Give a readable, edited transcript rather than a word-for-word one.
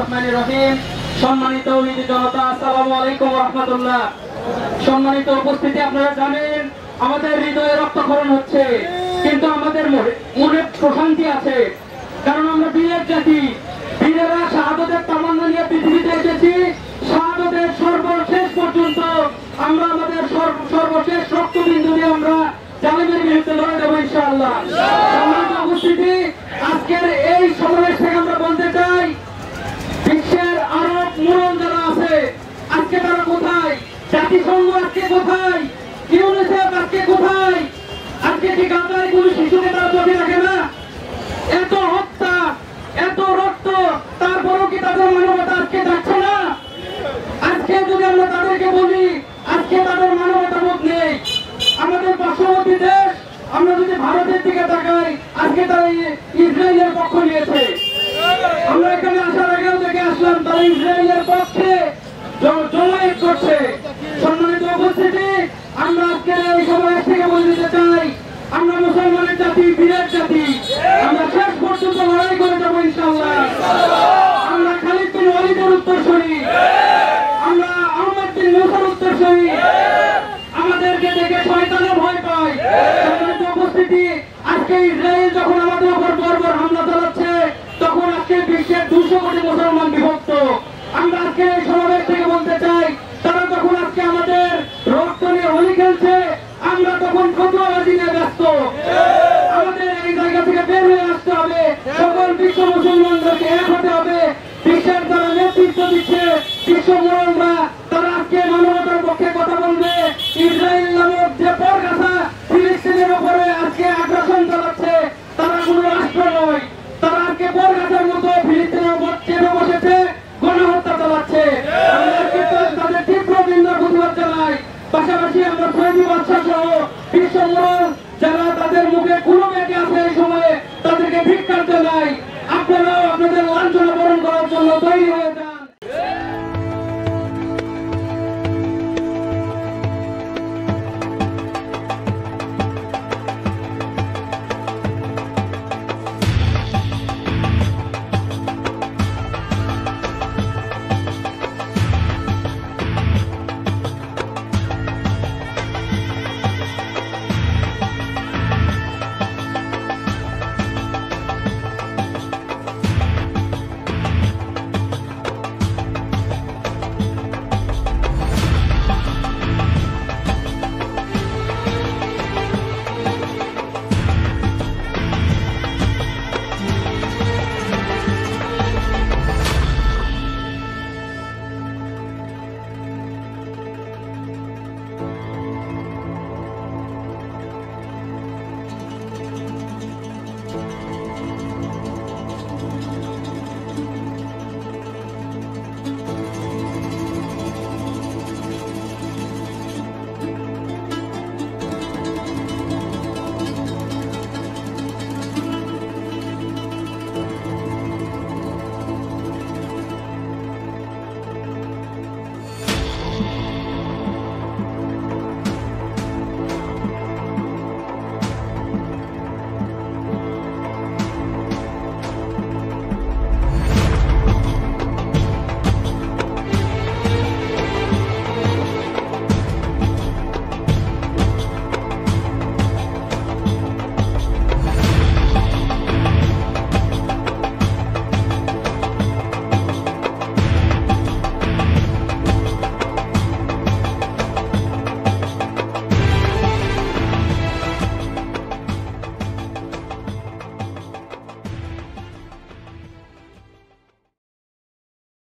রহমানির রহিম। সম্মানিত তৌহিদি জনতা, আসসালামু আলাইকুম ওয়া রাহমাতুল্লাহ। সম্মানিত উপস্থিতি, আপনারা জানেন আমাদের হৃদয়ে রক্তক্ষরণ হচ্ছে, কিন্তু আমাদের মনে প্রশান্তি আছে, কারণ আমরা বীরের জাতি। বীরেরা শাহাদাতের তামান্না নিয়ে পৃথিবীতে এসেছি। শাহাদাতের সর্বশেষ পর্যন্ত আমরা আমাদের সর্বশেষ রক্তবিন্দু দিয়ে আমরা জালেমের বিরুদ্ধে লড়ে দেবো ইনশাআল্লাহ। সম্মানিত উপস্থিতি, আজকের এই সমাবেশ থেকে আমরা বলতে চাই, বিশ্বের আরব মুরল যারা আছে আজকে তারা কোথায়? জাতিসংঘ আজকে কোথায়? ইউনিসেফ আজকে কোথায়? আজকে কি গাজায় কোন শিশুকে তারা চোখে রাখে না? এত হত্যা, এত রক্ত, তারপরও কি তাদের মানবতা আজকে যাচ্ছে না? আজকে যদি আমরা তাদেরকে বলি আজকে তাদের মানবতা বোধ নেই। আমাদের পার্শ্ববর্তী দেশ, আমরা যদি ভারতের দিকে তাকাই, আজকে তারা ইসরায়েলের পক্ষ নিয়েছে। আমরা এখানে আসার আগেও দেখে আসলাম তারা ইসরায়েলের পক্ষে জমায়েত করছে। সম্মানিত উপস্থিতি, আমরা আজকে এই সমাবেশ থেকে বলে দিতে চাই, আমরা মুসলমানের জাতি, বীরের জাতি, আমরা শেষ পর্যন্ত লড়াই করে যাবো ইনশাআল্লাহ। আমরা খালিদ বিন ওয়ালিদের উত্তরসূরি, আমরা আহমদ বিন মুসার উত্তরসূরি। আমাদেরকে দেখে শয়তানও ভয় পায়। সম্মানিত উপস্থিতি, আজকে ইসরায়েল যখন আমাদের উপর বর্বর হামলা চালাচ্ছে, তখন আজকে বিশ্বের 200 কোটি মুসলমান বিভক্ত। আমরা আজকে এই সমাবেশ থেকে বলতে চাই, তারা যখন আজকে আমাদের রক্ত নিয়ে হোলি খেলছে, আমরা তখন ফতোয়াবাজি নিয়ে ব্যস্ত। আমাদের এই জায়গা থেকে বের হয়ে আসতে হবে, সকল বিশ্ব মুসলমানদেরকে এক হতে হবে। বিশ্বের যারা নেতৃত্ব দিচ্ছে, বিশ্ব মুসলমানরা, তারা আজকে মানবতার পক্ষে কথা বলবে। ইসরায়েল নামক যে পরগাছা ফিলিস্তিনের উপরে আজকে আগ্রাসন চালাচ্ছে, তারা কোনো রাষ্ট্র নয়, তারা আজকে পরগাছার মতো ফিলিস্তিনের উপর চেপে বসেছে, গণহত্যা চালাচ্ছে। তাদের তীব্র নিন্দার প্রতিবাদ জানাই। পাশাপাশি আমরা সৌদি বাদশাহ সহ বিশ্ব মুসলমান যারা তাদের মুখে কোনো ব্যাগে আছে এই সময়ে, তাদেরকে ধিক্কার জানাই। আপনারাও আপনাদের লাঞ্ছনা বরণ করার জন্য তৈরি হয়ে